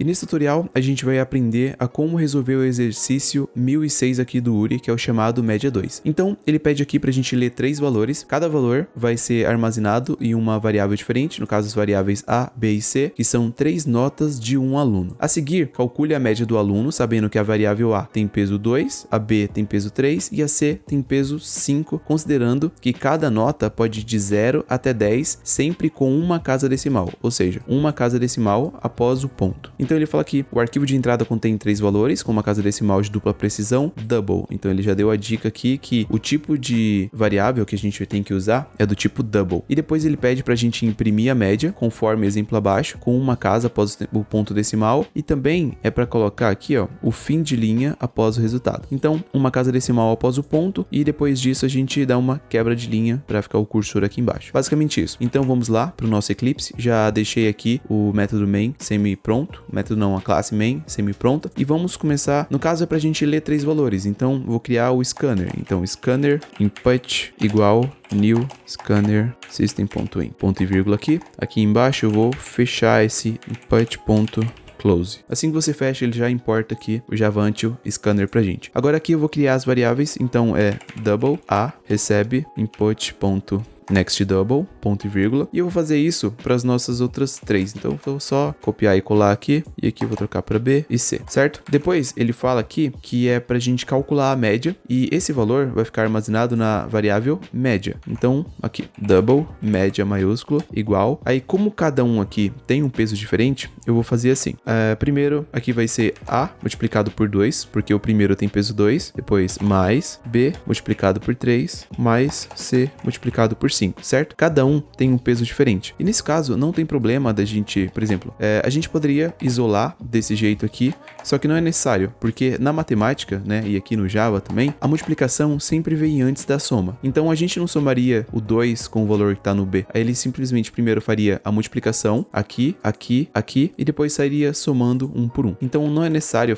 E nesse tutorial a gente vai aprender a como resolver o exercício 1006 aqui do URI, que é o chamado média 2. Então ele pede aqui pra gente ler 3 valores, cada valor vai ser armazenado em uma variável diferente, no caso as variáveis A, B e C, que são 3 notas de um aluno. A seguir, calcule a média do aluno, sabendo que a variável A tem peso 2, a B tem peso 3 e a C tem peso 5, considerando que cada nota pode ir de 0 até 10, sempre com uma casa decimal, ou seja, uma casa decimal após o ponto. Então ele fala que o arquivo de entrada contém 3 valores, com uma casa decimal de dupla precisão, double. Então ele já deu a dica aqui que o tipo de variável que a gente tem que usar é do tipo double. E depois ele pede para a gente imprimir a média, conforme exemplo abaixo, com uma casa após o ponto decimal, e também é para colocar aqui, ó, o fim de linha após o resultado. Então, uma casa decimal após o ponto, e depois disso a gente dá uma quebra de linha para ficar o cursor aqui embaixo. Basicamente isso. Então vamos lá para o nosso Eclipse. Já deixei aqui o método main semi-pronto, método não, a classe main semi-pronta, e vamos começar. No caso é para a gente ler 3 valores, então vou criar o scanner. Então scanner input igual new scanner system.in, ponto e vírgula aqui embaixo eu vou fechar esse input.close. Assim que você fecha, ele já importa aqui o Javantil Scanner pra gente. Agora aqui eu vou criar as variáveis, então é double a recebe input.next double, ponto e vírgula, e eu vou fazer isso para as nossas outras 3. Então eu vou só copiar e colar aqui, e aqui eu vou trocar para B e C, certo? Depois ele fala aqui que é para a gente calcular a média, e esse valor vai ficar armazenado na variável média. Então aqui, double, média maiúsculo, igual. Aí como cada um aqui tem um peso diferente, eu vou fazer assim. Primeiro aqui vai ser A multiplicado por 2, porque o primeiro tem peso 2, depois mais B multiplicado por 3, mais C multiplicado por 5, certo? Cada um tem um peso diferente. E nesse caso, não tem problema da gente, por exemplo, a gente poderia isolar desse jeito aqui, só que não é necessário, porque na matemática, né, e aqui no Java também, a multiplicação sempre vem antes da soma. Então a gente não somaria o 2 com o valor que está no B. Aí ele simplesmente primeiro faria a multiplicação aqui, aqui, aqui, e depois sairia somando um por um. Então não é necessário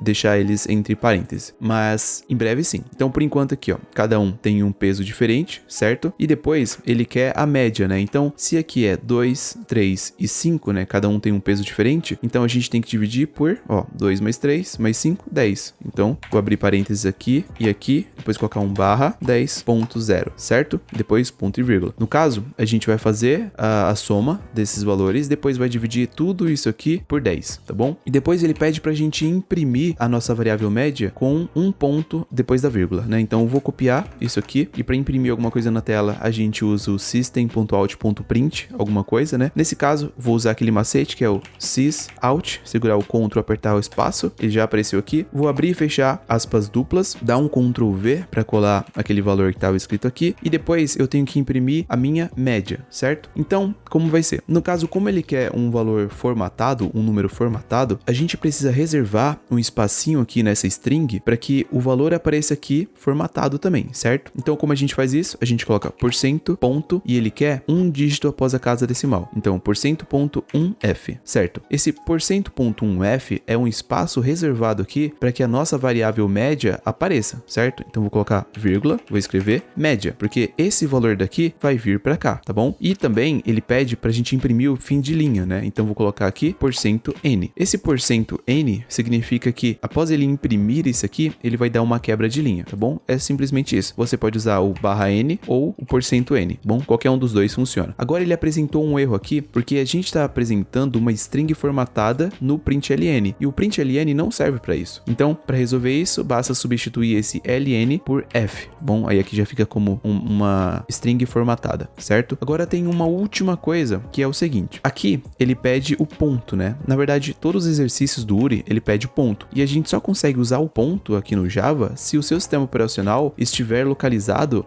deixar eles entre parênteses, mas em breve sim. Então por enquanto aqui, ó, cada um tem um peso diferente, certo? E depois ele quer a média, né? Então, se aqui é 2, 3 e 5, né? Cada um tem um peso diferente. Então, a gente tem que dividir por, ó, 2 mais 3 mais 5, 10. Então, vou abrir parênteses aqui e aqui, depois colocar um barra 10.0, certo? Depois ponto e vírgula. No caso, a gente vai fazer a soma desses valores, depois vai dividir tudo isso aqui por 10, tá bom? E depois ele pede pra gente imprimir a nossa variável média com um ponto depois da vírgula, né? Então, eu vou copiar isso aqui e para imprimir alguma coisa na tela, a gente usa o system.out.print, alguma coisa, né? Nesse caso, vou usar aquele macete que é o sysout, segurar o Ctrl, apertar o espaço, ele já apareceu aqui. Vou abrir e fechar aspas duplas, dar um Ctrl V para colar aquele valor que estava escrito aqui, e depois eu tenho que imprimir a minha média, certo? Então, como vai ser? No caso, como ele quer um valor formatado, um número formatado, a gente precisa reservar um espacinho aqui nessa string para que o valor apareça aqui formatado também, certo? Então, como a gente faz isso? A gente coloca %, ponto, e ele quer um dígito após a casa decimal. Então, %.1f, certo? Esse %.1f é um espaço reservado aqui para que a nossa variável média apareça, certo? Então, vou colocar vírgula, vou escrever média, porque esse valor daqui vai vir para cá, tá bom? E também ele pede para a gente imprimir o fim de linha, né? Então, vou colocar aqui %n. Esse %n significa que após ele imprimir isso aqui, ele vai dar uma quebra de linha, tá bom? É simplesmente isso. Você pode usar o /n ou o %n, bom? Qualquer um dos dois funciona. Agora ele apresentou um erro aqui, porque a gente está apresentando uma string formatada no println, e o println não serve para isso. Então, para resolver isso, basta substituir esse ln por f, bom? Aí aqui já fica como uma string formatada, certo? Agora tem uma última coisa, que é o seguinte. Aqui, ele pede o ponto, né? Na verdade, todos os exercícios do URI, ele pede o ponto, e a gente só consegue usar o ponto aqui no Java se o seu sistema operacional estiver localizado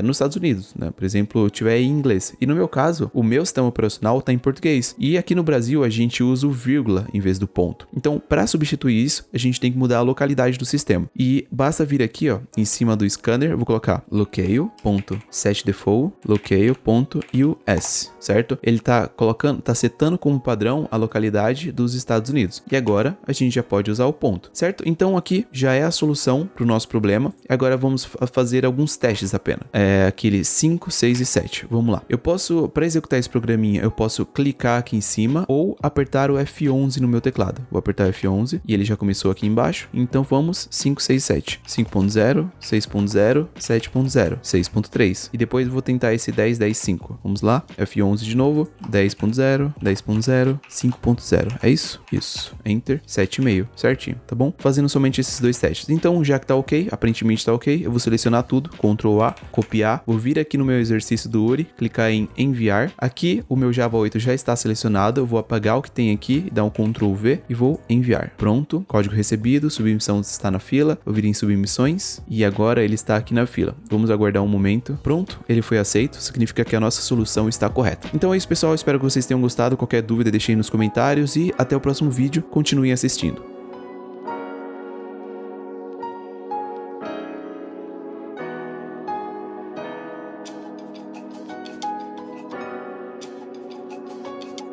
nos Estados Unidos, né? Por exemplo, tiver em inglês. E no meu caso, o meu sistema operacional está em português. E aqui no Brasil, a gente usa o vírgula em vez do ponto. Então, para substituir isso, a gente tem que mudar a localidade do sistema. E basta vir aqui, ó, em cima do scanner, vou colocar locale.setDefault, locale.us, certo? Ele tá setando como padrão a localidade dos Estados Unidos. E agora, a gente já pode usar o ponto, certo? Então, aqui já é a solução para o nosso problema. Agora, vamos fazer alguns testes apenas. Aquele 5 5, 6 e 7. Vamos lá. Eu posso, para executar esse programinha, eu posso clicar aqui em cima ou apertar o F11 no meu teclado. Vou apertar o F11 e ele já começou aqui embaixo. Então vamos 5, 6, 7. 5.0, 6.0, 7.0, 6.3. E depois vou tentar esse 10, 10, 5. Vamos lá. F11 de novo. 10.0, 10.0, 5.0. É isso? Isso. Enter. 7,5. Certinho, tá bom? Fazendo somente esses dois testes. Então, já que tá ok, aparentemente tá ok, eu vou selecionar tudo, Ctrl A, copiar, vou vir aqui no meu exercício do URI, clicar em enviar. Aqui, o meu Java 8 já está selecionado, eu vou apagar o que tem aqui, dar um Ctrl V e vou enviar. Pronto, código recebido, submissão está na fila, vou vir em submissões e agora ele está aqui na fila. Vamos aguardar um momento. Pronto, ele foi aceito, significa que a nossa solução está correta. Então é isso, pessoal, espero que vocês tenham gostado. Qualquer dúvida, deixem nos comentários e até o próximo vídeo. Continuem assistindo.